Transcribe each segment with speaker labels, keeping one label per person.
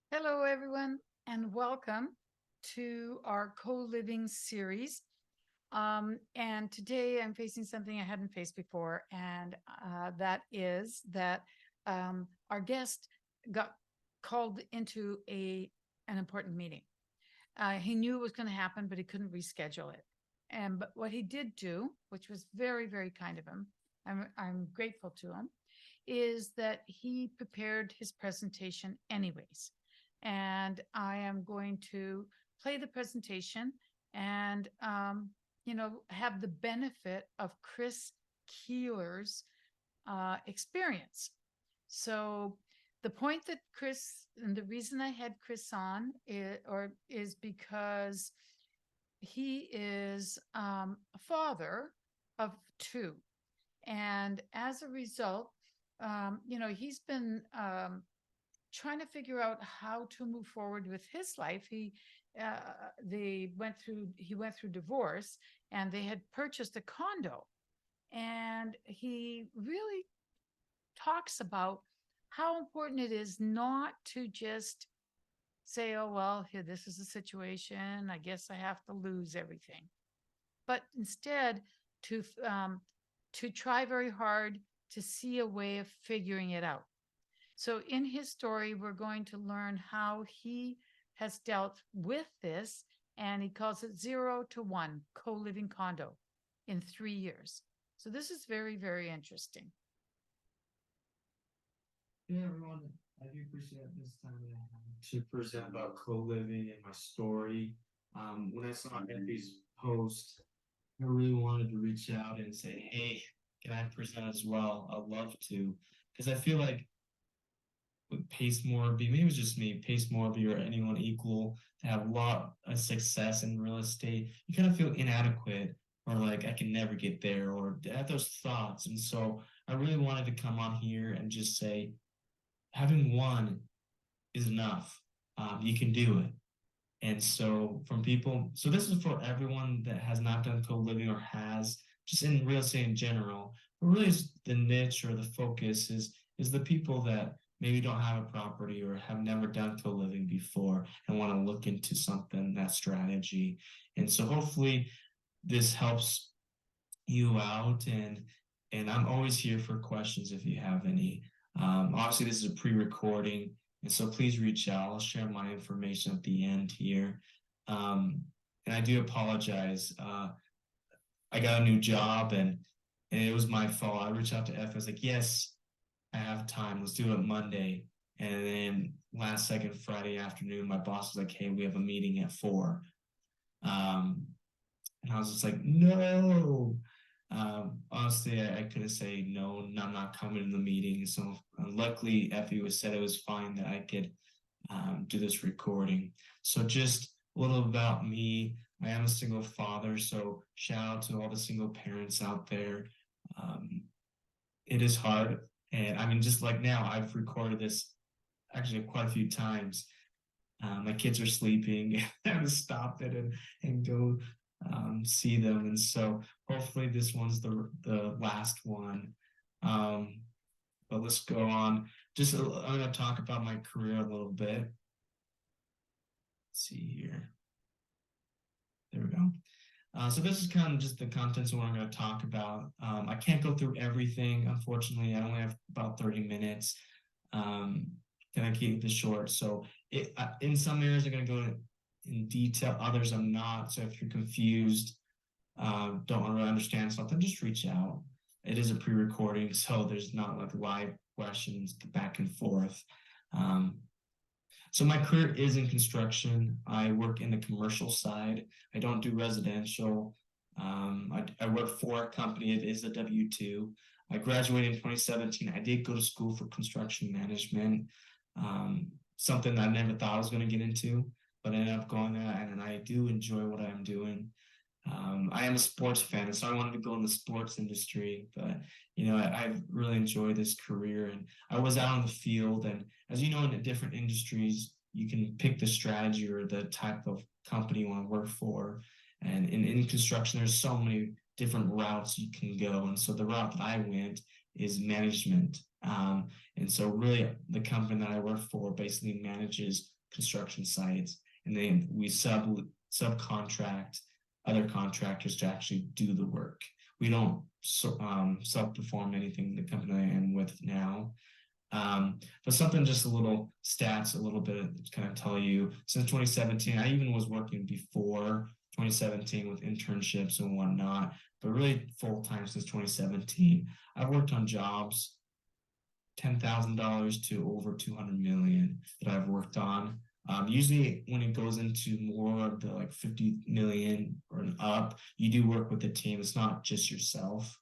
Speaker 1: Hello, everyone, and welcome to our co-living series. And today I'm facing something I hadn't faced before, and that is that our guest got called into a an important meeting. He knew it was going to happen, but he couldn't reschedule it. And but what he did do, which was very, very kind of him, I'm grateful to him, is that he prepared his presentation anyways. And I am going to play the presentation and, have the benefit of Chris Keeler's experience. So the point that Chris, and the reason I had Chris on is because he is a father of two. And as a result, he's been trying to figure out how to move forward with his life. He went through divorce, and they had purchased a condo, and he really talks about how important it is not to just say, oh, well, here, this is the situation. I guess I have to lose everything. But instead, to, to try very hard to see a way of figuring it out. So, in his story, we're going to learn how he has dealt with this, and he calls it 0 to 1 co living condo in 3 years. So, this is very, very interesting.
Speaker 2: Yeah, everyone, I do appreciate this time that I have to present about co-living and my story. When I saw Effie's post, I really wanted to reach out and say, hey, can I present as well? I'd love to. Because I feel like with Pace Morby, maybe it was just me, Pace Morby or anyone equal to have a lot of success in real estate, you kind of feel inadequate or like I can never get there or have those thoughts. And so I really wanted to come on here and just say, having one is enough. You can do it. And so from people, so this is for everyone that has not done co-living or has just in real estate in general. But really, the niche or the focus is the people that maybe don't have a property or have never done co-living before and want to look into something that strategy. And so hopefully this helps you out and I'm always here for questions if you have any. Obviously, this is a pre-recording, and so please reach out. I'll share my information at the end here. And I do apologize. I got a new job, and it was my fault. I reached out to F. I was like, "Yes, I have time. Let's do it Monday." And then last second Friday afternoon, my boss was like, "Hey, we have a meeting at 4." Um, and I was just like, "No." Honestly, I couldn't say no, I'm not coming to the meeting. So luckily, Effie was said it was fine that I could do this recording. So just a little about me. I am a single father, so shout out to all the single parents out there. Um, it is hard, and I mean, just like now, I've recorded this actually quite a few times. My kids are sleeping. I have to stop it and go see them. And so hopefully this one's the last one. Um, but let's go on. I'm going to talk about my career a little bit. Let's see here. There we go. So this is kind of just the contents of what I'm going to talk about. I can't go through everything, unfortunately. I only have about 30 minutes. Can I keep this short? So in some areas, I'm going to go in detail. Others, I'm not. So if you're confused, don't really understand something, just reach out. It is a pre-recording, so there's not like live questions back and forth. Um, so my career is in construction. I work in the commercial side. I don't do residential. I work for a company. It is a W-2. I graduated in 2017. I did go to school for construction management, something that I never thought I was going to get into, but I ended up going there, and I do enjoy what I'm doing. I am a sports fan, so I wanted to go in the sports industry. But I've really enjoyed this career, and I was out on the field. And as you know, in the different industries, you can pick the strategy or the type of company you want to work for. And in construction, there's so many different routes you can go. And so the route that I went is management. And so really, the company that I work for basically manages construction sites, and then we subcontract other contractors to actually do the work. We don't self-perform anything. The company I am with now. But something, just a little stats, a little bit to kind of tell you, since 2017, I even was working before 2017 with internships and whatnot, but really full-time since 2017. I've worked on jobs $10,000 to over 200 million that I've worked on. Usually when it goes into more of the like 50 million or up, you do work with a team. It's not just yourself.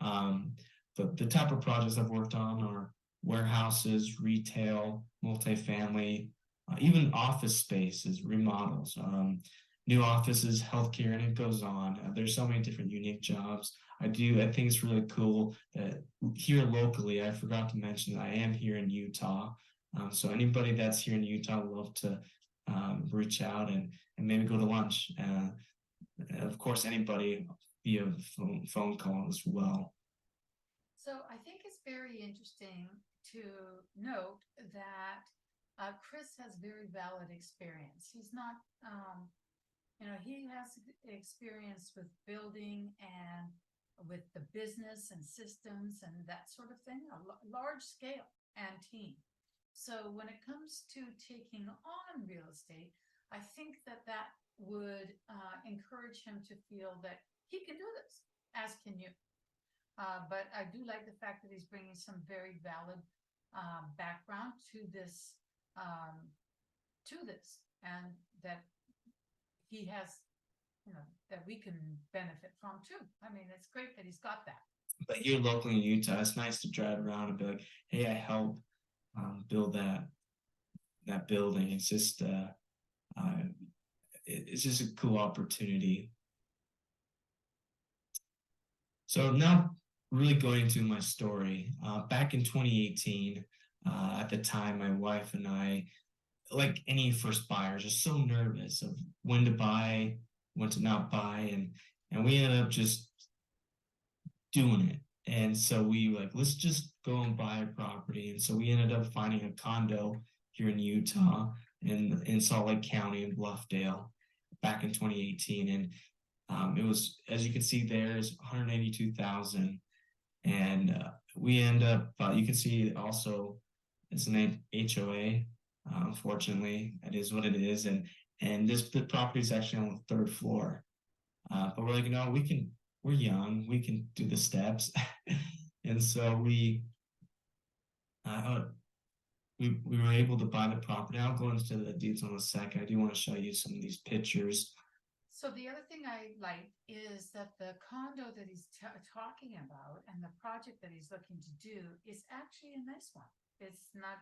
Speaker 2: The type of projects I've worked on are warehouses, retail, multifamily, even office spaces, remodels, new offices, healthcare, and it goes on. There's so many different unique jobs. I think it's really cool that here locally, I forgot to mention that I am here in Utah. So anybody that's here in Utah, I'd love to reach out and maybe go to lunch. Of course, anybody via phone call as well.
Speaker 1: So I think it's very interesting to note that Chris has very valid experience. He's not, he has experience with building and with the business and systems and that sort of thing, a large scale and team. So when it comes to taking on real estate, I think that would encourage him to feel that he can do this, as can you. But I do like the fact that he's bringing some very valid background to this, and that he has, that we can benefit from too. I mean, it's great that he's got that.
Speaker 2: But you're local in Utah. It's nice to drive around and be like, "Hey, I helped build that building." It's just it's just a cool opportunity. So now, really going into my story, back in 2018, at the time, my wife and I, like any first buyers, are so nervous of when to buy, when to not buy, and we ended up just doing it. And so we like, let's just go and buy a property. And so we ended up finding a condo here in Utah, in Salt Lake County in Bluffdale, back in 2018. And it was, as you can see there, is 182,000. And we end up, you can see also it's an HOA. Unfortunately, that is what it is. And the property is actually on the 3rd floor. But we're like, we're young, we can do the steps. And so we were able to buy the property. I'll go into the details in a second. I do want to show you some of these pictures.
Speaker 1: So the other thing I like is that the condo that he's talking about and the project that he's looking to do is actually a nice one. It's not,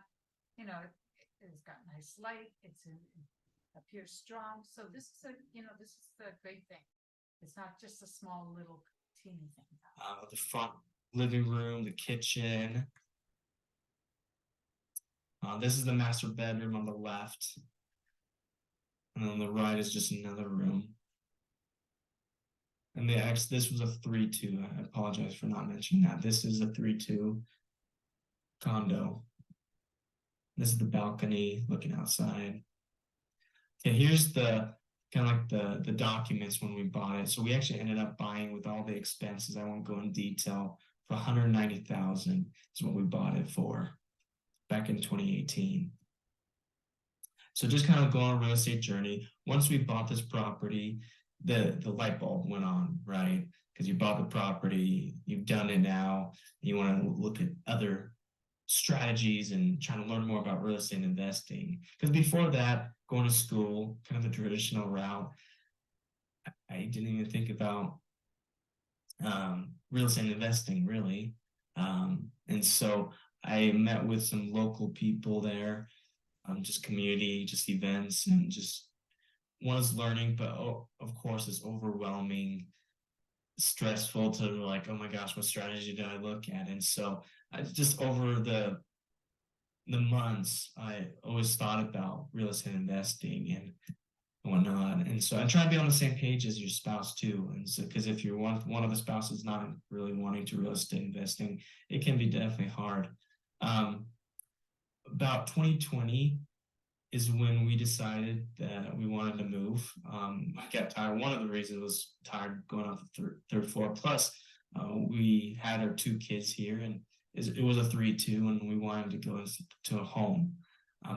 Speaker 1: it's got nice light. It appears strong. So this is the great thing. It's not just a small little teeny thing.
Speaker 2: The front living room, the kitchen. This is the master bedroom on the left. And on the right is just another room. And this was a 3-2. I apologize for not mentioning that. This is a 3-2 condo. This is the balcony looking outside. Okay, here's the kind of like the documents when we bought it. So we actually ended up buying with all the expenses. I won't go in detail. For $190,000 is what we bought it for back in 2018. So just kind of go on a real estate journey. Once we bought this property, the light bulb went on, right? Because you bought the property, you've done it now, you want to look at other strategies and trying to learn more about real estate investing. Because before that, going to school, kind of the traditional route, I didn't even think about real estate investing, really. And so I met with some local people there, just community, just events, and just was learning, but of course it's overwhelming, stressful to like, oh my gosh, what strategy did I look at? And so I just, over the months, I always thought about real estate investing and whatnot. And so I try to be on the same page as your spouse too. And so, because if you're one of the spouses not really wanting to real estate investing, it can be definitely hard. About 2020, is when we decided that we wanted to move. I got tired. One of the reasons was tired going on the third floor. Plus, we had our two kids here, and it was a 3-2, and we wanted to go to a home.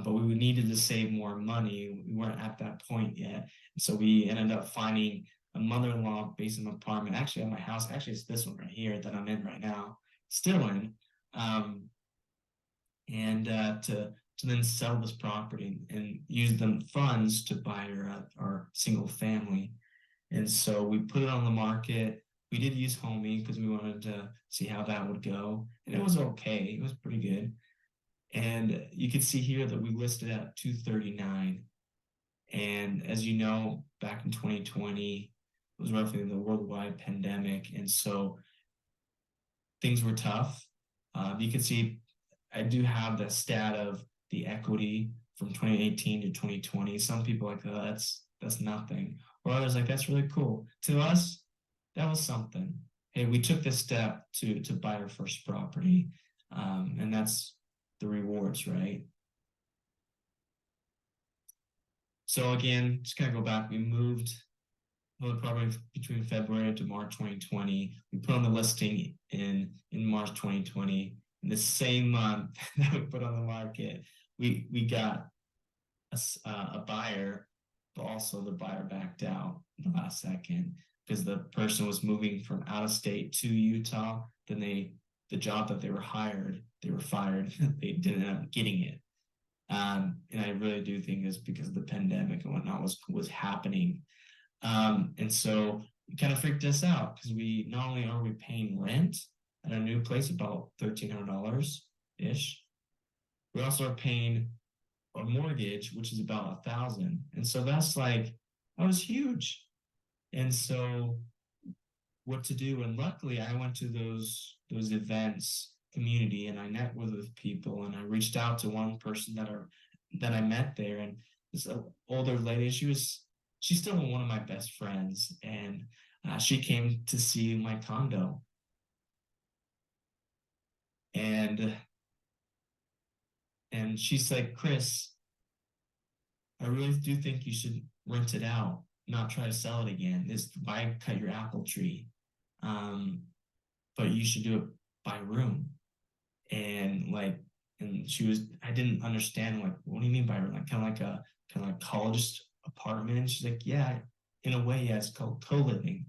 Speaker 2: But we needed to save more money. We weren't at that point yet. So we ended up finding a mother-in-law basement apartment, actually at my house. Actually, it's this one right here that I'm in right now, still in. Um, and to then sell this property and use the funds to buy our single family. And so we put it on the market. We did use Homey because we wanted to see how that would go. And it was okay. It was pretty good. And you can see here that we listed at 239. And as you know, back in 2020, it was roughly the worldwide pandemic. And so things were tough. You can see I do have the stat of the equity from 2018 to 2020. Some people are like, oh, that's nothing. Or others like, that's really cool. To us, that was something. Hey, we took this step to buy our first property. And that's the rewards, right? So again, just kind of go back. We moved probably between February to March 2020. We put on the listing in March 2020. In the same month that we put on the market, we got a buyer, but also the buyer backed out in the last second because the person was moving from out of state to Utah. Then the job that they were fired. They didn't end up getting it. And I really do think it's because of the pandemic and whatnot was happening. And so it kind of freaked us out because we not only are we paying rent at a new place about $1,300 ish, we also are paying a mortgage, which is about $1,000. And so that was huge. And so what to do? And luckily I went to those events community and I networked with people and I reached out to one person that I met there, and this older lady, she's still one of my best friends, and she came to see my condo, and she's like, Chris, I really do think you should rent it out, not try to sell it again. Why cut your apple tree? But you should do it by room. And I didn't understand, like, what do you mean by room? Like kind of like college apartment. And she's like, yeah, in a way, yeah, it's called co-living.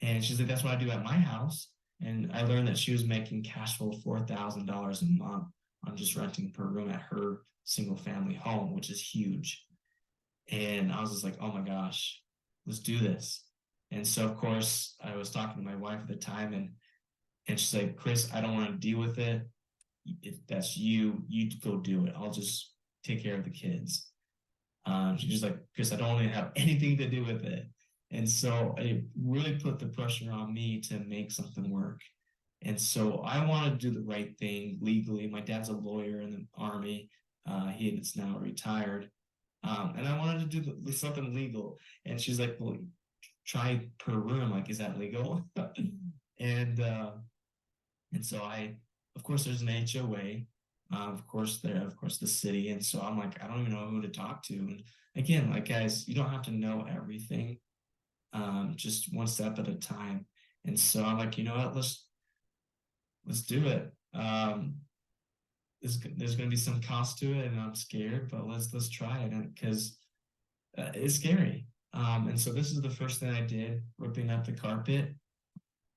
Speaker 2: And she's like, that's what I do at my house. And I learned that she was making cash flow $4,000 a month on just renting per room at her single family home, which is huge. And I was just like, oh my gosh, let's do this. And so of course I was talking to my wife at the time, and she's like, Chris, I don't want to deal with it. If that's you go do it. I'll just take care of the kids. She's just like, Chris, I don't want to have anything to do with it. And so it really put the pressure on me to make something work. And so I wanted to do the right thing legally. My dad's a lawyer in the Army. He is now retired. And I wanted to do something legal. And she's like, well, try per room. Like, is that legal? and so of course, there's an HOA. Of course, the city. And so I'm like, I don't even know who to talk to. And again, like, guys, you don't have to know everything. Just one step at a time. And so I'm like, you know what, let's do it. There's going to be some cost to it, and I'm scared, but let's try it because it's scary. And so this is the first thing I did, ripping up the carpet.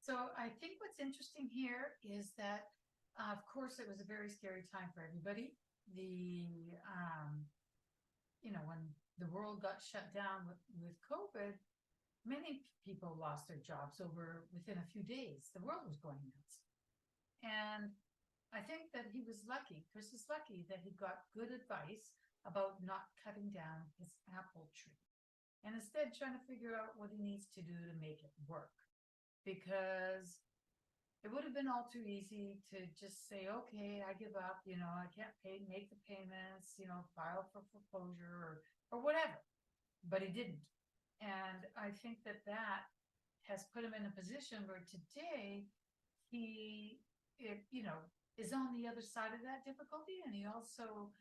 Speaker 1: So I think what's interesting here is that, of course, it was a very scary time for everybody. When the world got shut down with COVID, many people lost their jobs within a few days. The world was going nuts. And I think that Chris is lucky that he got good advice about not cutting down his apple tree and instead trying to figure out what he needs to do to make it work. Because it would have been all too easy to just say, okay, I give up, I can't make the payments, file for foreclosure or whatever. But he didn't. And I think that has put him in a position where today he is on the other side of that difficulty. And he also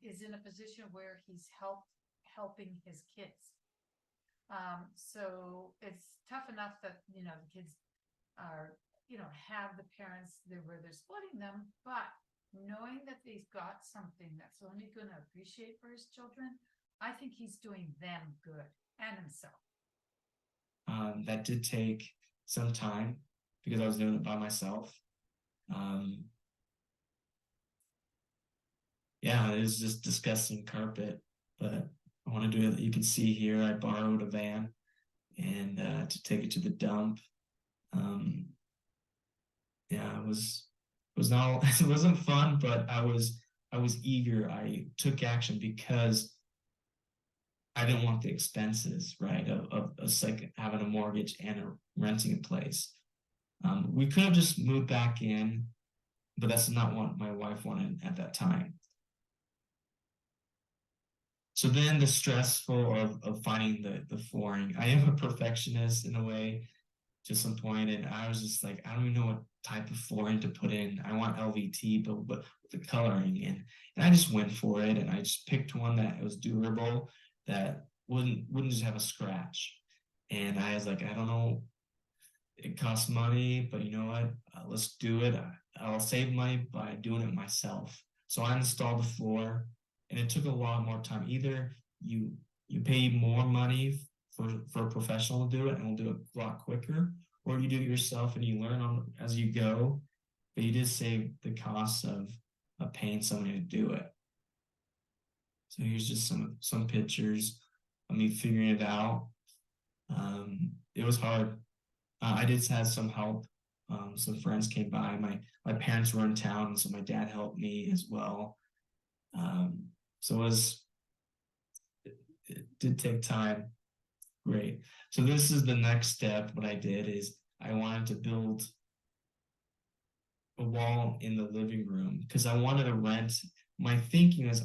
Speaker 1: is in a position where he's helping his kids. So it's tough enough that, you know, the kids are, you know, have the parents there where they're splitting them, but knowing that he's got something that's only going to appreciate for his children, I think he's doing them good and himself.
Speaker 2: That did take some time because I was doing it by myself. Yeah, it was just disgusting carpet, but I want to do it. You can see here, I borrowed a van and to take it to the dump. Yeah, it was not it wasn't fun, but I was eager. I took action because I didn't want the expenses, right, of a second having a mortgage and renting a place. We could have just moved back in, but that's not what my wife wanted at that time. So then the stressful of finding the flooring. I am a perfectionist in a way to some point, and I was just like, I don't even know what type of flooring to put in. I want LVT, but with the coloring, and I just went for it, and I just picked one that was durable, that wouldn't just have a scratch. And I was like, I don't know, it costs money, but you know what? Let's do it. I'll save money by doing it myself. So I installed the floor, and it took a lot more time. Either you pay more money for a professional to do it, and we'll do it a lot quicker, or you do it yourself and you learn on as you go. But you did save the cost of paying somebody to do it. So here's just some pictures of me figuring it out. It was hard. I did have some help. Some friends came by. My parents were in town, so my dad helped me as well. So it did take time. Great. So this is the next step. What I did is I wanted to build a wall in the living room because I wanted to rent. My thinking is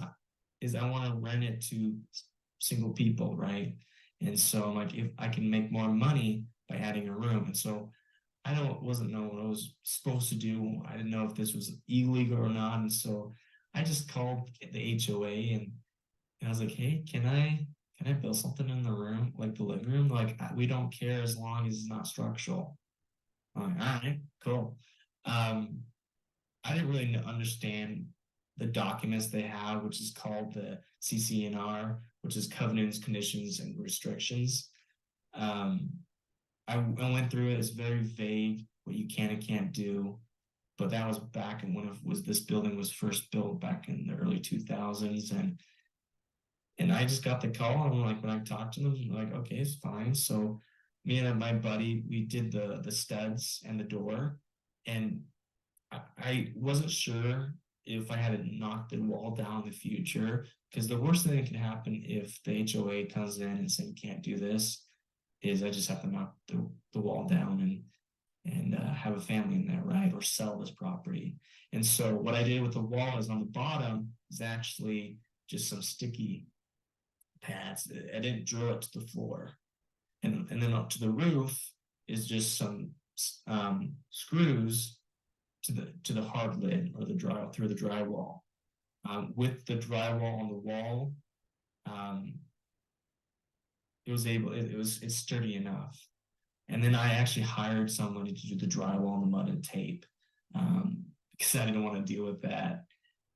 Speaker 2: I want to rent it to single people, right? And so I'm like, if I can make more money by adding a room, and so wasn't know what I was supposed to do. I didn't know if this was illegal or not, and so I just called the HOA and I was like, hey, can I build something in the room, like the living room? Like we don't care as long as it's not structural. I'm like, all right, cool. I didn't really understand the documents they have, which is called the CCNR, which is covenants, conditions, and restrictions. I went through it. It's very vague what you can and can't do, but that was back in when this building was first built back in the early 2000s, and I just got the call, and like when I talked to them, I'm like, okay, it's fine. So me and my buddy, we did the studs and the door, and I wasn't sure if I had to knock the wall down in the future, because the worst thing that can happen if the HOA comes in and says you can't do this is I just have to knock the wall down and have a family in there, right? Or sell this property. And so what I did with the wall is on the bottom is actually just some sticky pads. I didn't drill it to the floor. And then up to the roof is just some screws to the hard lid or the through the drywall. With the drywall on the wall, it's sturdy enough. And then I actually hired somebody to do the drywall and the mud and tape because I didn't want to deal with that.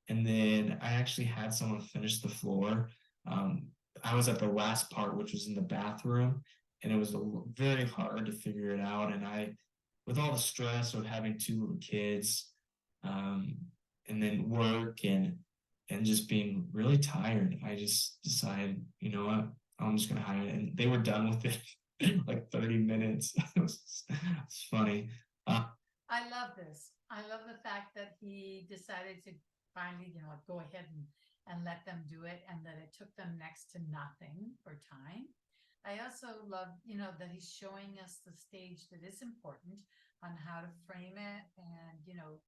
Speaker 2: And then I actually had someone finish the floor. I was at the last part, which was in the bathroom, and it was very hard to figure it out. And with all the stress of having two little kids, and then work and just being really tired, I just decided, you know what, I'm just gonna hire it. And they were done with it like 30 minutes. It's funny.
Speaker 1: I love this. I love the fact that he decided to finally, you know, go ahead and let them do it, and that it took them next to nothing for time. I also love, you know, that he's showing us the stage that is important on how to frame it, and, you know,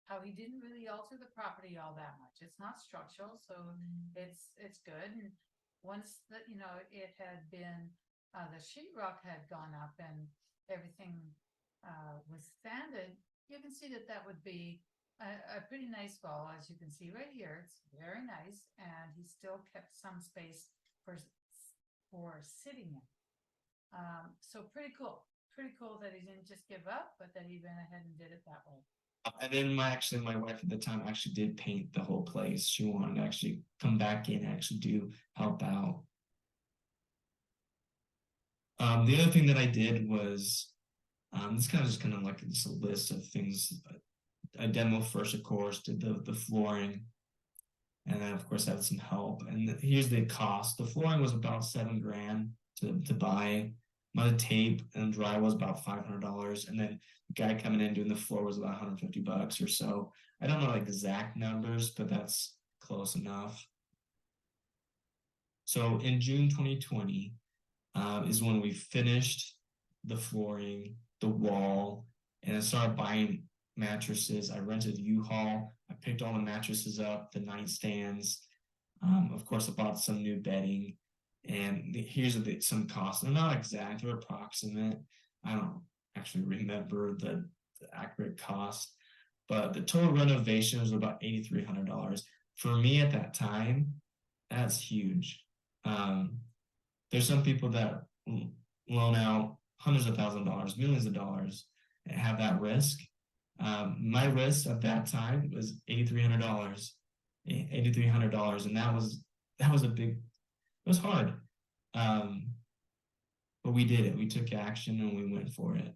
Speaker 1: how he didn't really alter the property all that much. It's not structural, so it's good. And once that, you know, it had been, the sheetrock had gone up and everything was sanded, you can see that would be a pretty nice wall, as you can see right here. It's very nice, and he still kept some space for sitting in. So pretty cool. Pretty cool that he didn't just give up, but that he went ahead and did it that way.
Speaker 2: And then my wife at the time actually did paint the whole place. She wanted to actually come back in and actually help out. The other thing that I did was this kind of like just a list of things. I demoed first, of course, did the flooring, and then of course I had some help. And here's the cost. The flooring was about $7,000 to buy. My tape and drywall was about $500, and then the guy coming in doing the floor was about $150 or so. I don't know the exact numbers, but that's close enough. So in June 2020 is when we finished the flooring, the wall, and I started buying mattresses. I rented a U-Haul. I picked all the mattresses up, the nightstands. Of course, I bought some new bedding. And here's some costs. They're not exact, they're approximate. I don't actually remember the accurate cost, but the total renovation was about $8,300. For me at that time, that's huge. There's some people that loan out hundreds of thousands of dollars, millions of dollars, and have that risk. My risk at that time was $8,300, and that was a big. It was hard, but we did it. We took action and we went for it.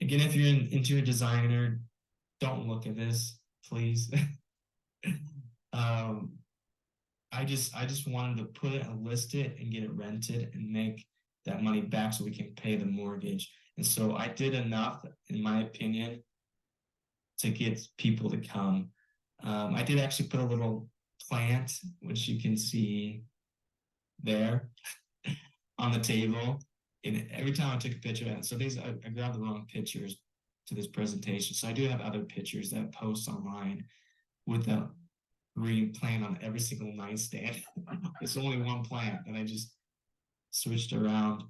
Speaker 2: Again, if you're into a designer, don't look at this, please. I just wanted to put it and list it and get it rented and make that money back so we can pay the mortgage. And so I did enough, in my opinion, to get people to come. I did actually put a little plant, which you can see there on the table. And every time I took a picture of it, so these I grabbed the wrong pictures to this presentation. So I do have other pictures that post online with a green plant on every single nightstand. It's only one plant, and I just switched around.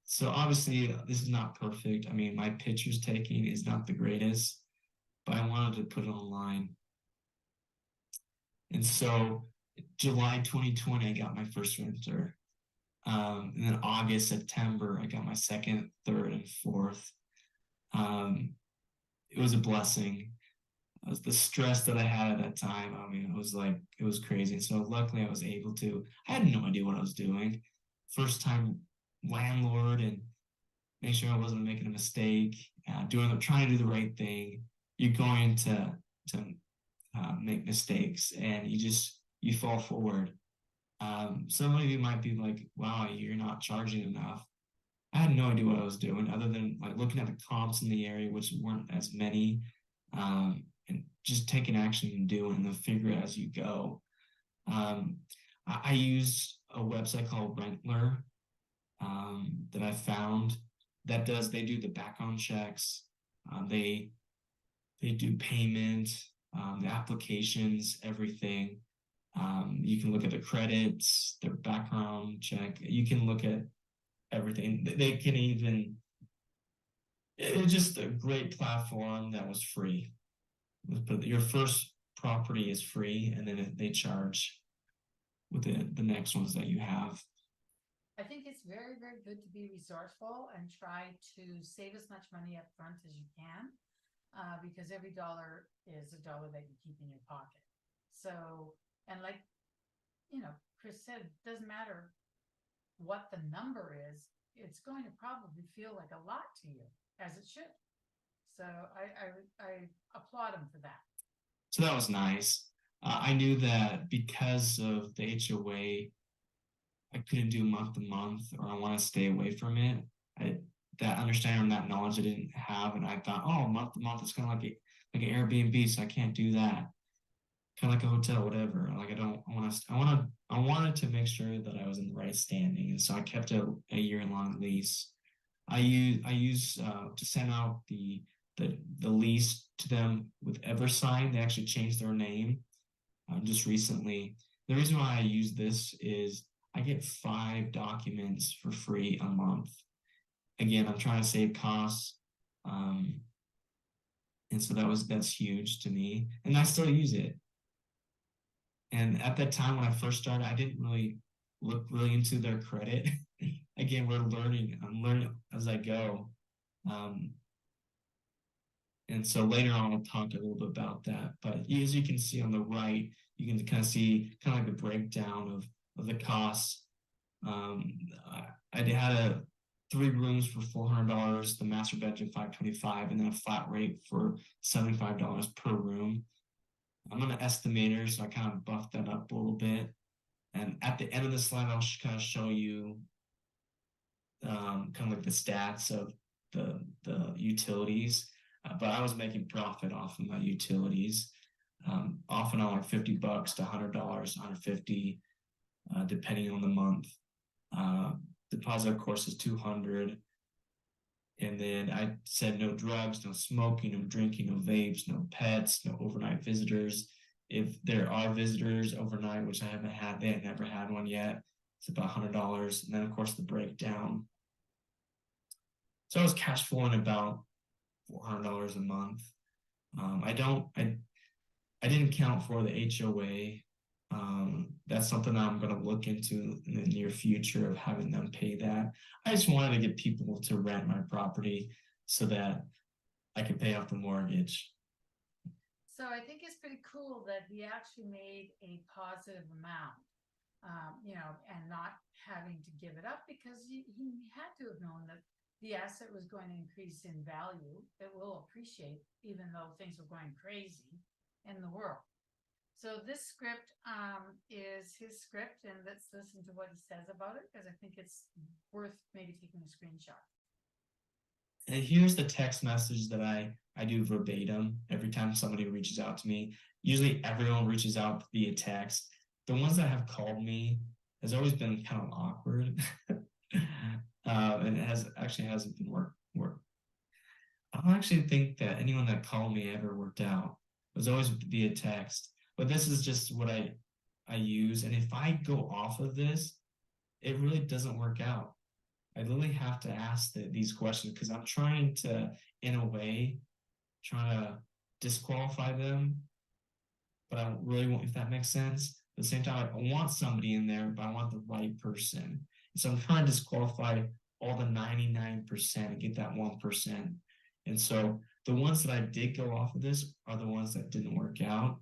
Speaker 2: So obviously this is not perfect. I mean, my pictures taking is not the greatest, but I wanted to put it online. And so July 2020, I got my first renter. And then August, September, I got my second, third, and fourth. It was a blessing. The stress that I had at that time, I mean, it was crazy. So luckily I was able to, I had no idea what I was doing. First time landlord, and make sure I wasn't making a mistake, trying to do the right thing. You're going to make mistakes, and you fall forward. Some of you might be like, wow, you're not charging enough. I had no idea what I was doing other than like looking at the comps in the area, which weren't as many, and just taking action and doing, and then figure it as you go. I use a website called Rentler that I found they do the background checks. They do payment, the applications, everything. You can look at the credits, their background check. You can look at everything. They can even, it's just a great platform that was free. Your first property is free, and then they charge with the next ones that you have.
Speaker 1: I think it's very, very good to be resourceful and try to save as much money up front as you can, because every dollar is a dollar that you keep in your pocket. So, and like, Chris said, it doesn't matter what the number is, it's going to probably feel like a lot to you, as it should. So I applaud him for that.
Speaker 2: So that was nice. I knew that because of the HOA, I couldn't do month to month, or I want to stay away from it. That understanding, that knowledge I didn't have, and I thought, oh, month to month is kind of like an Airbnb, so I can't do that. Kind of like a hotel, whatever. Like I wanted to make sure that I was in the right standing, and so I kept a year-long lease. I use to send out the lease to them with EverSign. They actually changed their name just recently. The reason why I use this is I get 5 documents for free a month. Again, I'm trying to save costs. And so that's huge to me. And I still use it. And at that time when I first started, I didn't really look really into their credit. Again, I'm learning as I go. Um, and so later on, I'll talk a little bit about that. But as you can see on the right, you can kind of see kind of like the breakdown of the costs. Um, I had 3 rooms for $400, the master bedroom $525, and then a flat rate for $75 per room. I'm an estimator, so I kind of buffed that up a little bit. And at the end of the slide, I'll kind of show you kind of like the stats of the utilities. But I was making profit off of my utilities, off and on like $50 to $100, $150, depending on the month. Deposit, of course, is $200. And then I said no drugs, no smoking, no drinking, no vapes, no pets, no overnight visitors. If there are visitors overnight, which I haven't had, they had never had one yet, it's about $100. And then, of course, the breakdown. So I was cash flowing about $400 a month. I didn't count for the HOA. That's something that I'm going to look into in the near future of having them pay that. I just wanted to get people to rent my property so that I could pay off the mortgage.
Speaker 1: So I think it's pretty cool that he actually made a positive amount, and not having to give it up because he had to have known that the asset was going to increase in value. It will appreciate even though things are going crazy in the world. So this script is his script, and let's listen to what he says about it because I think it's worth maybe taking a screenshot.
Speaker 2: And here's the text message that I do verbatim every time somebody reaches out to me. Usually everyone reaches out via text. The ones that have called me has always been kind of awkward. And it hasn't been work. I don't actually think that anyone that called me ever worked out. It was always via text. But this is just what I use. And if I go off of this, it really doesn't work out. I literally have to ask these questions because I'm trying to, in a way, try to disqualify them. But I don't really want, if that makes sense. At the same time, I want somebody in there, but I want the right person. And so I'm trying to disqualify all the 99% and get that 1%. And so the ones that I did go off of this are the ones that didn't work out.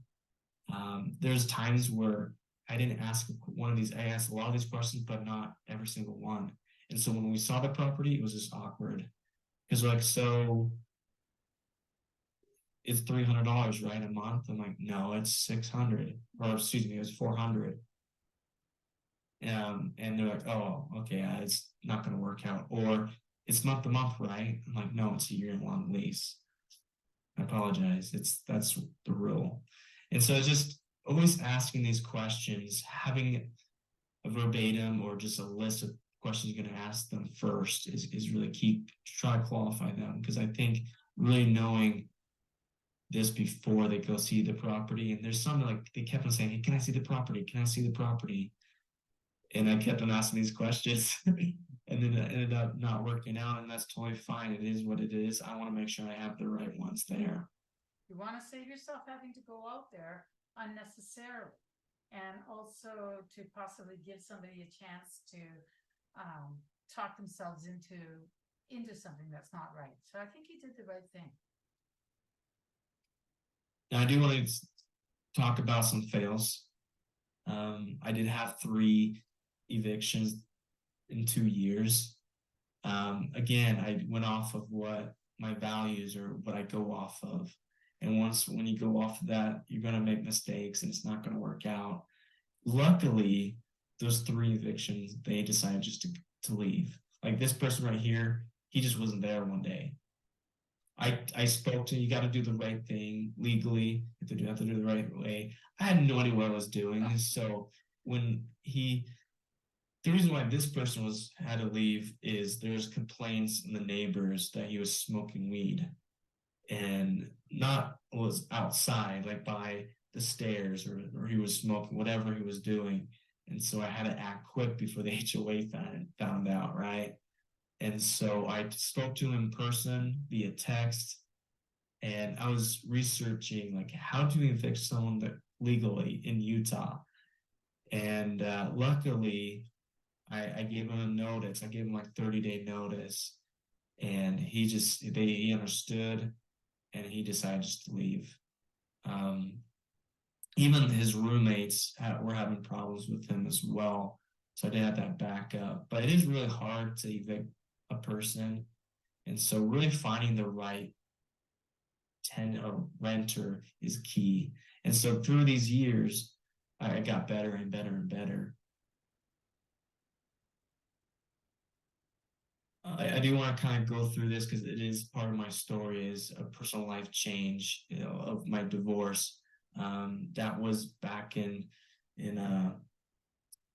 Speaker 2: There's times where I didn't ask one of these. I asked a lot of these questions, but not every single one. And so when we saw the property, it was just awkward because we're like, so it's $300, right, a month? I'm like, no, it's 600, or excuse me, it was 400. And they're like, oh, okay, it's not going to work out. Or it's month to month, right? I'm like, no, it's a year-long lease. I apologize. That's the rule. And so just always asking these questions, having a verbatim or just a list of questions you're going to ask them first is really key to try to qualify them. Because I think really knowing this before they go see the property, and there's some like they kept on saying, hey, can I see the property? Can I see the property? And I kept on asking these questions and then it ended up not working out, and that's totally fine. It is what it is. I want to make sure I have the right ones there.
Speaker 1: You want to save yourself having to go out there unnecessarily, and also to possibly give somebody a chance to talk themselves into something that's not right. So I think you did the right thing.
Speaker 2: Now I do want to talk about some fails. I did have 3 evictions in 2 years. Again, I went off of what my values or what I go off of. And when you go off of that, you're going to make mistakes and it's not going to work out. Luckily, those 3 evictions, they decided just to leave. Like this person right here, he just wasn't there one day. I spoke to, you got to do the right thing legally. You have to do the right way. I had no idea what I was doing. So when the reason why this person had to leave is there's complaints in the neighbors that he was smoking weed, and not was outside, like by the stairs, or he was smoking whatever he was doing. And so I had to act quick before the HOA found out, right? And so I spoke to him in person via text. And I was researching like how to evict someone that legally in Utah. And luckily, I gave him a notice. I gave him like 30-day notice, and he understood, and he decided just to leave. Um, Even his roommates were having problems with him as well, so I did have that backup. But it is really hard to evict a person, and so really finding the right tenant or renter is key. And so through these years, I got better and better and better. I do want to kind of go through this because it is part of my story is a personal life change, of my divorce. That was back in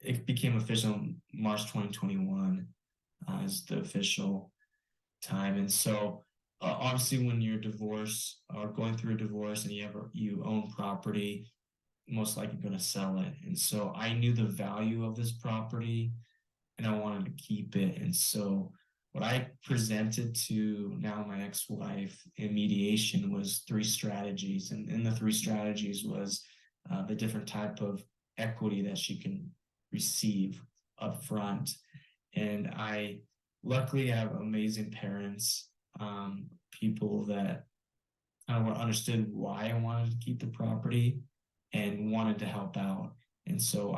Speaker 2: it became official March 2021 as the official time. And so obviously when you're divorced or going through a divorce and you own property, most likely going to sell it. And so I knew the value of this property and I wanted to keep it. And so what I presented to now my ex-wife in mediation was 3 strategies. And the 3 strategies was the different type of equity that she can receive up front. And I luckily have amazing parents, people that kind of understood why I wanted to keep the property and wanted to help out. And so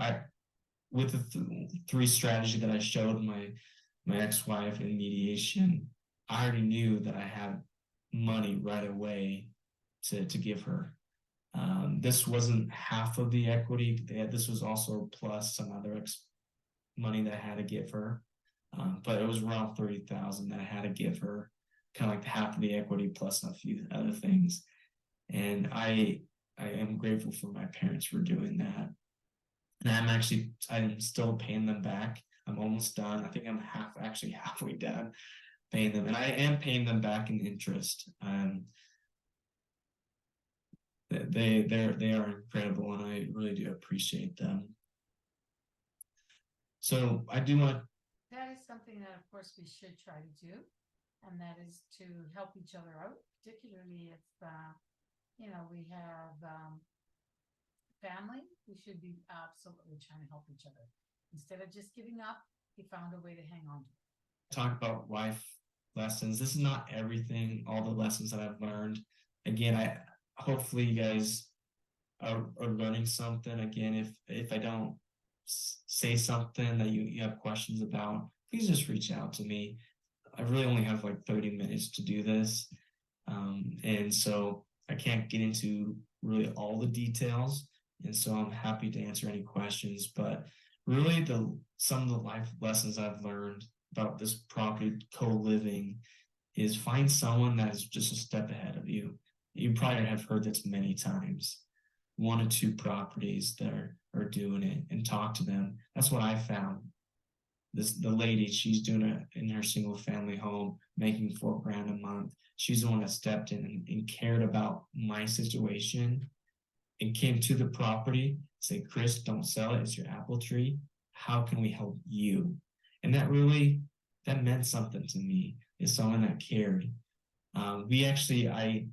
Speaker 2: with the 3 strategy that I showed my ex-wife in mediation, I already knew that I had money right away to give her. This wasn't half of the equity. This was also plus some other money that I had to give her. But it was around 30,000 that I had to give her, kind of like half of the equity plus a few other things. And I am grateful for my parents for doing that. And I'm still paying them back. I'm almost done. I think I'm halfway done paying them, and I am paying them back in interest. They are incredible, and I really do appreciate them. So I do want.
Speaker 1: That is something that, of course, we should try to do, and that is to help each other out, particularly if we have family. We should be absolutely trying to help each other instead of just giving up. He found a way to hang on to it.
Speaker 2: Talk about life lessons. This is not everything, all the lessons that I've learned. Again, I hopefully you guys are learning something. Again, if I don't say something that you have questions about, please just reach out to me. I really only have like 30 minutes to do this. And so I can't get into really all the details. And so I'm happy to answer any questions, but really some of the life lessons I've learned about this property co-living is find someone that is just a step ahead of you. You probably have heard this many times. 1 or 2 properties that are doing it, and talk to them. That's what I found. The lady, she's doing it in her single family home, making $4,000 a month. She's the one that stepped in and cared about my situation and came to the property, say, Chris, don't sell it. It's your apple tree. How can we help you? And that meant something to me, is someone that cared. I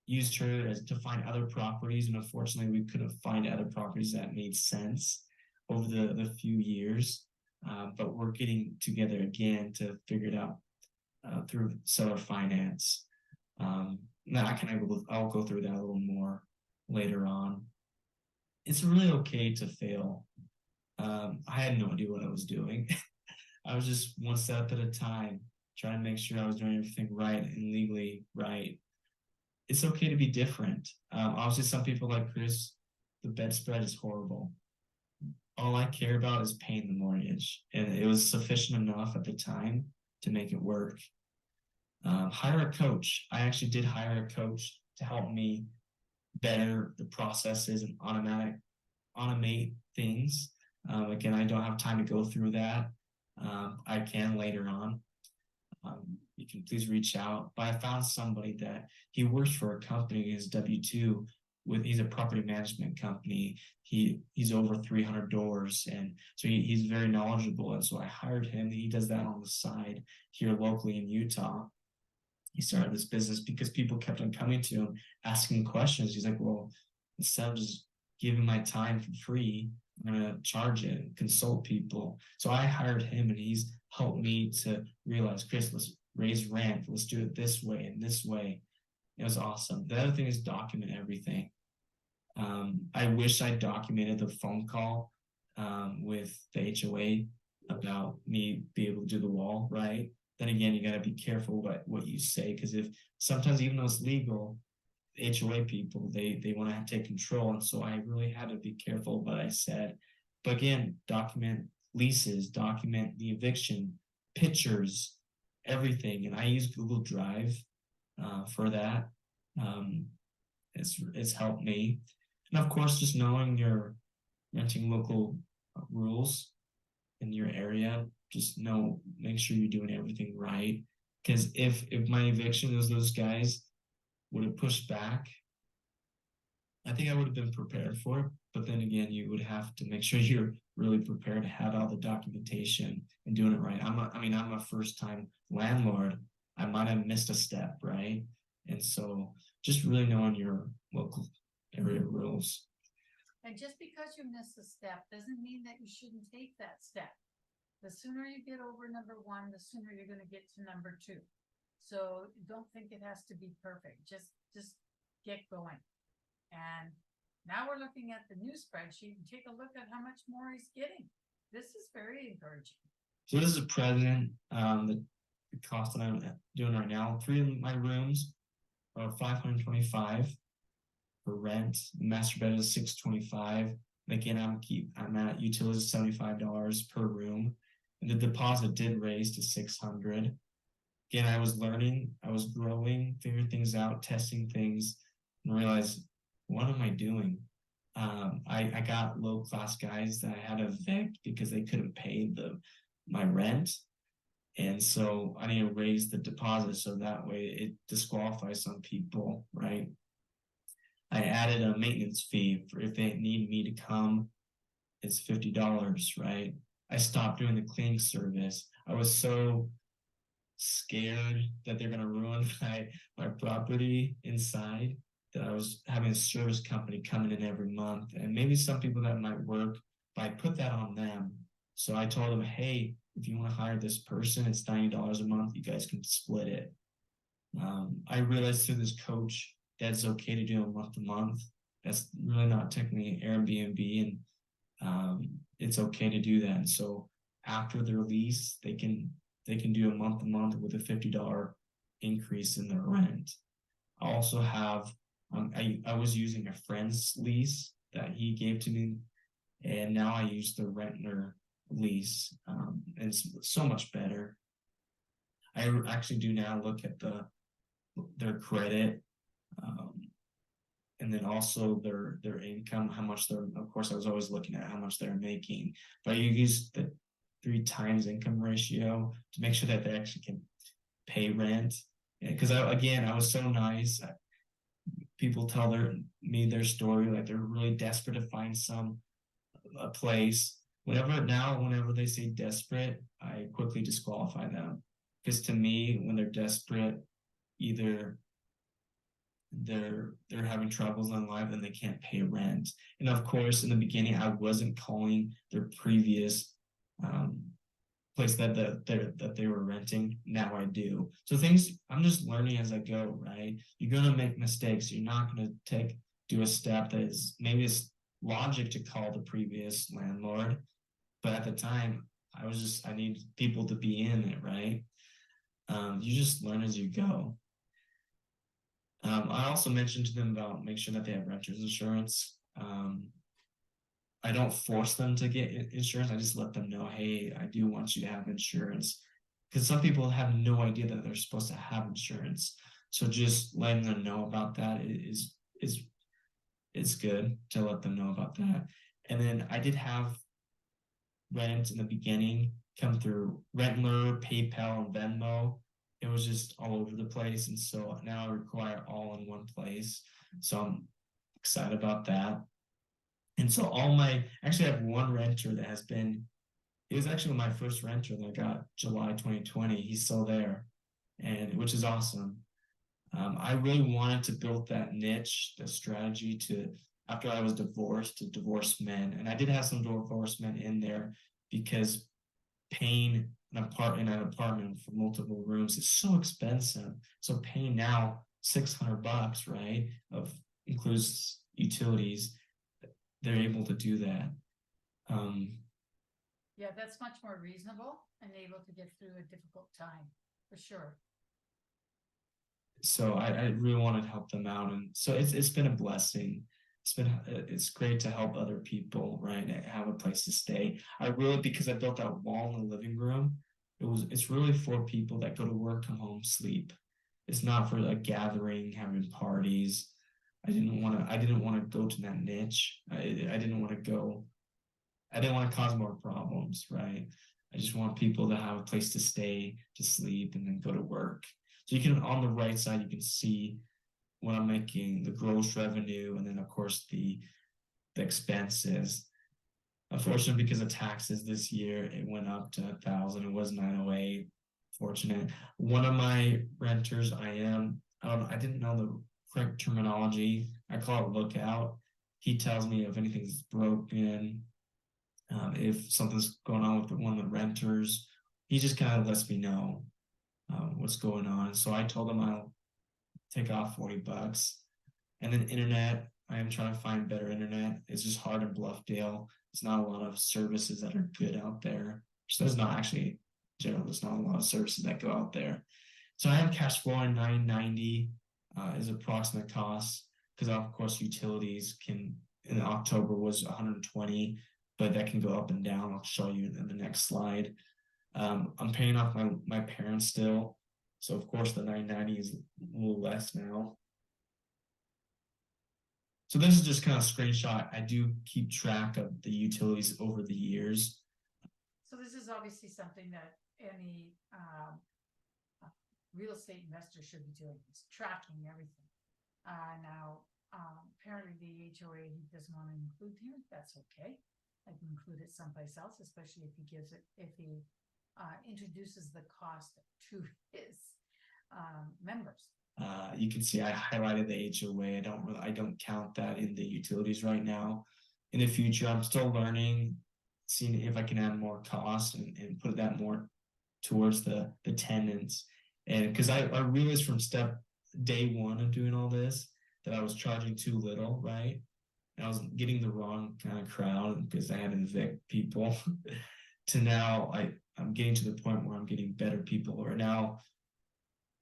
Speaker 2: used her to find other properties, and unfortunately we couldn't find other properties that made sense over the few years. But we're getting together again to figure it out through seller finance. Now I'll go through that a little more later on. It's really okay to fail. I had no idea what I was doing. I was just one step at a time, trying to make sure I was doing everything right and legally right. It's okay to be different. Obviously, some people like Chris, the bedspread is horrible. All I care about is paying the mortgage, and it was sufficient enough at the time to make it work. Hire a coach. I actually did hire a coach to help me better the processes and automate things. Again, I don't have time to go through that. I can later on. You can please reach out. But I found somebody that he works for a company, his W-2, he's a property management company. He's over 300 doors, and so he's very knowledgeable. And so I hired him. He does that on the side here locally in Utah. he started this business because people kept on coming to him asking questions. He's like, well, instead of just giving my time for free, I'm gonna charge it and consult people. So I hired him, and he's helped me to realize, Chris, let's raise rent, let's do it this way and this way. It was awesome. The other thing is document everything. I wish I documented the phone call with the HOA about me be able to do the wall, right? Then again, you got to be careful what you say, because if sometimes, even though it's legal, HOA people, they want to take control, and so I really had to be careful what I said. But again, document leases, document the eviction, pictures, everything, and I use Google Drive for that. It's helped me, and of course, just knowing your renting local rules in your area. Just make sure you're doing everything right. Because if my eviction was those guys would have pushed back, I think I would have been prepared for it. But then again, you would have to make sure you're really prepared to have all the documentation and doing it right. I'm a first time landlord. I might have missed a step, right? And so just really knowing your local area rules.
Speaker 1: And just because you miss a step doesn't mean that you shouldn't take that step. The sooner you get over number one, the sooner you're going to get to number two. So don't think it has to be perfect. Just get going. And now we're looking at the new spreadsheet and take a look at how much more he's getting. This is very encouraging.
Speaker 2: So this is present. The cost that I'm doing right now, 3 of my rooms are $525 for rent. The master bed is $625. Again, I'm at utilities $75 per room, and the deposit did raise to $600. Again, I was learning, I was growing, figuring things out, testing things, and realized, what am I doing? I got low class guys that I had to evict because they couldn't pay my rent. And so I need to raise the deposit so that way it disqualifies some people, right? I added a maintenance fee for if they need me to come, it's $50, right? I stopped doing the cleaning service. I was so scared that they're gonna ruin my property inside that I was having a service company coming in every month. And maybe some people that might work, but I put that on them. So I told them, hey, if you want to hire this person, it's $90 a month. You guys can split it. I realized through this coach that it's okay to do a month to month. That's really not technically Airbnb, and it's okay to do that. And so after their lease, they can do a month to month with a $50 increase in their rent. I also have I was using a friend's lease that he gave to me, and now I use the renter lease, and it's so much better. I actually do now look at their credit, and then also their income, how much they're. Of course, I was always looking at how much they're making, but you use the 3 times income ratio to make sure that they actually can pay rent. Because I was so nice. People tell me their story, like they're really desperate to find a place. Whenever they say desperate, I quickly disqualify them, because to me, when they're desperate, either they're having troubles in life and they can't pay rent. And of course, in the beginning, I wasn't calling their previous place that they were renting. Now I do. So I'm just learning as I go, right? You're gonna make mistakes. You're not gonna do a step that is, maybe it's logic to call the previous landlord, but at the time I need people to be in it, right? You just learn as you go. I also mentioned to them about make sure that they have renter's insurance. I don't force them to get insurance. I just let them know, hey, I do want you to have insurance, because some people have no idea that they're supposed to have insurance. So just letting them know about that is good to let them know about that. And then I did have rent in the beginning come through Rentler, PayPal, and Venmo. It was just all over the place, and so now I require all in one place. So I'm excited about that. And so actually I have one renter that it was actually my first renter that I got July 2020. He's still there. and which is awesome. I really wanted to build that niche, the strategy to, after I was divorced, to divorce men. And I did have some divorced men in there because paying an apartment for multiple rooms is so expensive. So paying now $600, right, of includes utilities, they're able to do that.
Speaker 1: Yeah, that's much more reasonable and able to get through a difficult time, for sure.
Speaker 2: So I really wanted to help them out, and so it's been a blessing. It's great to help other people, right? And have a place to stay. I really, because I built that wall in the living room. It's really for people that go to work, come home, sleep. It's not for a gathering, having parties. I didn't want to go to that niche. I didn't want to go. I didn't want to cause more problems, right? I just want people to have a place to stay, to sleep, and then go to work. So you can, on the right side, you can see when I'm making the gross revenue, and then of course the expenses. Unfortunately, because of taxes this year, it went up to 1,000. It was 908. Fortunate. One of my renters, I didn't know the correct terminology. I call it lookout. He tells me if anything's broken, if something's going on with one of the renters. He just kind of lets me know what's going on. So I told him I'll take off $40. And then internet, I am trying to find better internet. It's just hard in Bluffdale. There's not a lot of services that are good out there. So there's not actually general. There's not a lot of services that go out there. So I am cash flowing 990 is approximate cost because of course utilities can in October was 120, but that can go up and down. I'll show you in the next slide. I'm paying off my parents still, so of course the 990 is a little less now. So this is just kind of a screenshot. I do keep track of the utilities over the years.
Speaker 1: So this is obviously something that any real estate investor should be doing, is tracking everything. Apparently the HOA he doesn't want to include here. That's okay. I can include it someplace else, especially if he introduces the cost to his members.
Speaker 2: You can see I highlighted the HOA. I don't count that in the utilities right now. In the future, I'm still learning, seeing if I can add more costs and put that more towards the tenants. And because I realized from day one of doing all this that I was charging too little, right? And I was getting the wrong kind of crowd because I had to evict people. To now, I'm getting to the point where I'm getting better people. Right now,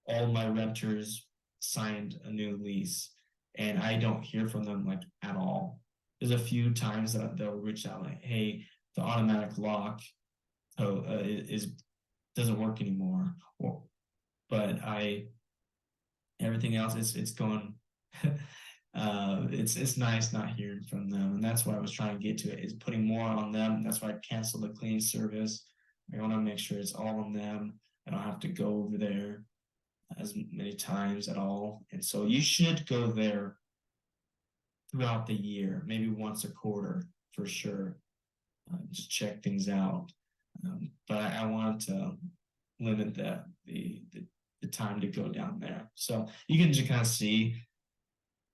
Speaker 2: all my renters signed a new lease, and I don't hear from them like at all. There's a few times that they'll reach out like, "Hey, the automatic lock doesn't work anymore," but everything else it's going. It's nice not hearing from them, and that's what I was trying to get to. Is putting more on them. That's why I canceled the cleaning service. I want to make sure it's all on them. I don't have to go over there as many times at all. And so you should go there throughout the year, maybe once a quarter for sure. Just check things out. But I want to limit the time to go down there. So you can just kind of see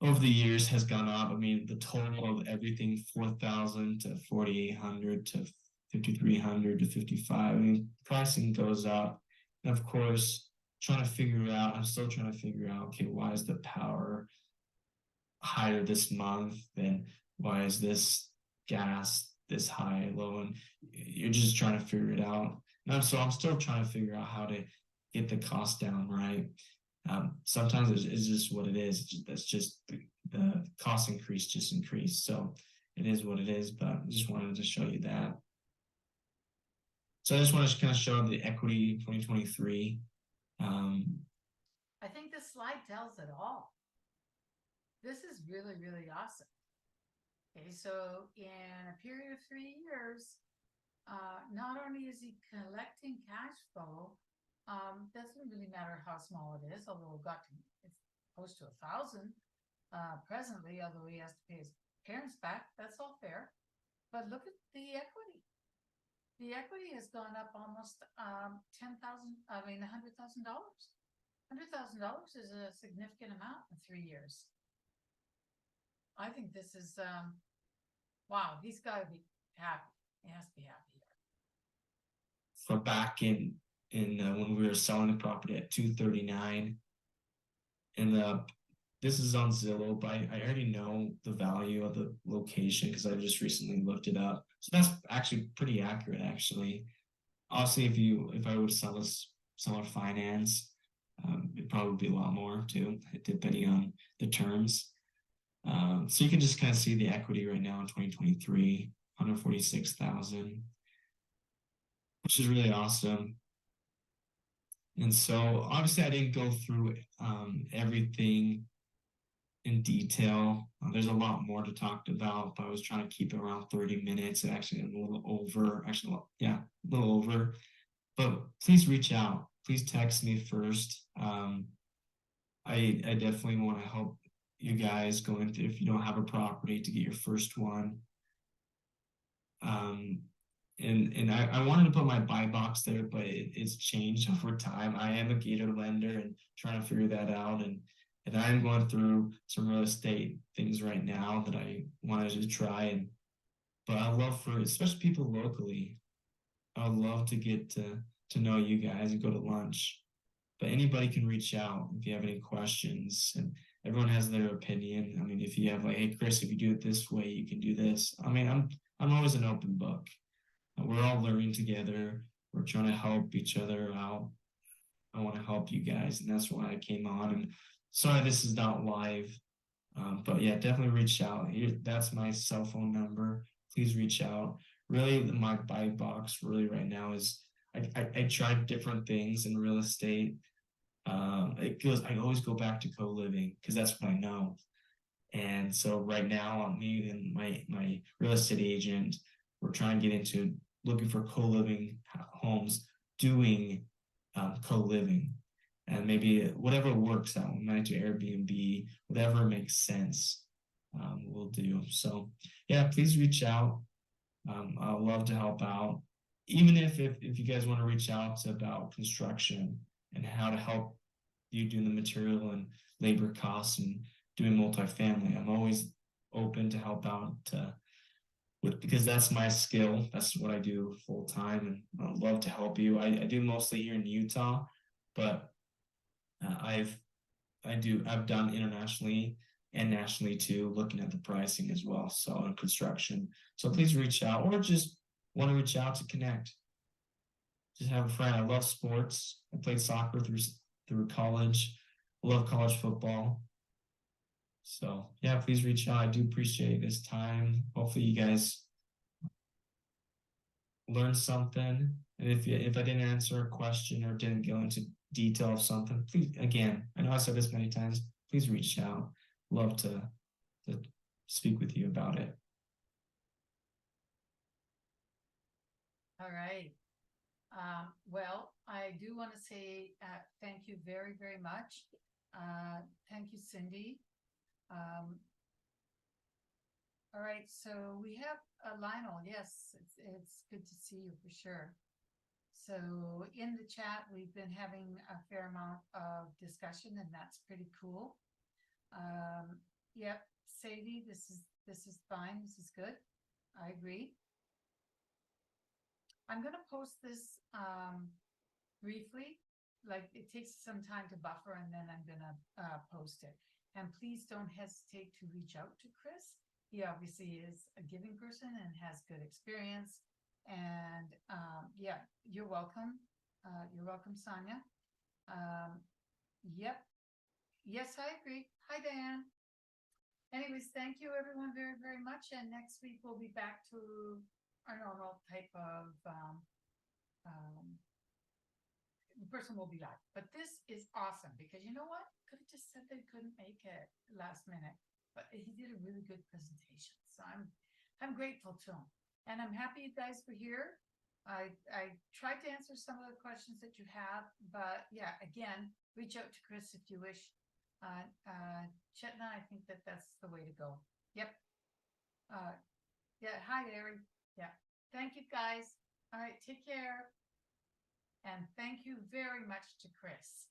Speaker 2: over the years has gone up. I mean, the total of everything 4,000 to 4,800 to 5,300 to 55. I mean, pricing goes up. And of course, I'm still trying to figure out, okay, why is the power higher this month? Then why is this gas this high, low? And you're just trying to figure it out. And so I'm still trying to figure out how to get the cost down, right? Sometimes it's just what it is. That's just the cost increase just increased. So it is what it is, but I just wanted to show you that. So I just want to kind of show the equity 2023.
Speaker 1: I think this slide tells it all. This is really, really awesome. Okay, so in a period of 3 years, not only is he collecting cash flow, doesn't really matter how small it is, although it's close to 1,000 presently, although he has to pay his parents back. That's all fair. But look at the equity. The equity has gone up almost $100,000. $100,000 is a significant amount in 3 years. I think this is, wow, he's gotta be happy. He has to be happy here.
Speaker 2: For back in when we were selling the property at 239, and this is on Zillow, but I already know the value of the location because I just recently looked it up. So that's actually pretty accurate, actually. Obviously, if I would sell a finance, it'd probably be a lot more too, depending on the terms. So you can just kind of see the equity right now in 2023, 146,000, which is really awesome. And so obviously I didn't go through everything in detail. There's a lot more to talk about, but I was trying to keep it around 30 minutes. Actually, a little over. Actually, yeah, a little over. But please reach out. Please text me first. I definitely want to help you guys go into, if you don't have a property, to get your first one. And I wanted to put my buy box there, but it's changed over time. I am a gator lender and trying to figure that out. And I'm going through some real estate things right now that I wanted to try. But I love for, especially people locally, I would love to get to know you guys and go to lunch. But anybody can reach out if you have any questions, and everyone has their opinion. I mean, if you have like, hey Chris, if you do it this way, you can do this. I mean, I'm always an open book. We're all learning together. We're trying to help each other out. I want to help you guys, and that's why I came on. And sorry this is not live, but yeah, definitely reach out. That's my cell phone number. Please reach out. Really, my buy box really right now is I tried different things in real estate. I always go back to co-living because that's what I know. And so right now, me and my real estate agent, we're trying to get into looking for co-living homes, doing co-living, and maybe whatever works out. We might do Airbnb, whatever makes sense, we'll do. So yeah, please reach out. I'd love to help out. Even if you guys want to reach out about construction and how to help you do the material and labor costs and doing multifamily, I'm always open to help out because that's my skill. That's what I do full time, and I'd love to help you. I do mostly here in Utah, but I've done internationally and nationally too, looking at the pricing as well. So in construction. So please reach out, or just want to reach out to connect. Just have a friend. I love sports. I played soccer through college. I love college football. So yeah, please reach out. I do appreciate this time. Hopefully you guys learned something. And if I didn't answer a question or didn't go into detail of something, please, again, I know I said this many times, please reach out. Love to speak with you about it.
Speaker 1: All right. Well, I do want to say thank you very, very much. Thank you, Cindy. All right, so we have Lionel. Yes, it's good to see you for sure. So in the chat, we've been having a fair amount of discussion, and that's pretty cool. Yep, Sadie, this is fine. This is good. I agree. I'm going to post this briefly. Like, it takes some time to buffer, and then I'm going to post it. And please don't hesitate to reach out to Chris. He obviously is a giving person and has good experience. And yeah, you're welcome. You're welcome, Sonia. Yep. Yes, I agree. Hi, Diane. Anyways, thank you everyone very, very much. And next week we'll be back to our normal type of the person will be live. But this is awesome because you know what? Could have just said they couldn't make it last minute, but he did a really good presentation. So I'm grateful to him, and I'm happy you guys were here. I tried to answer some of the questions that you have, but yeah, again, reach out to Chris if you wish. Chetna, I think that's the way to go. Yep. Yeah. Hi, Larry. Yeah. Thank you, guys. All right. Take care. And thank you very much to Chris.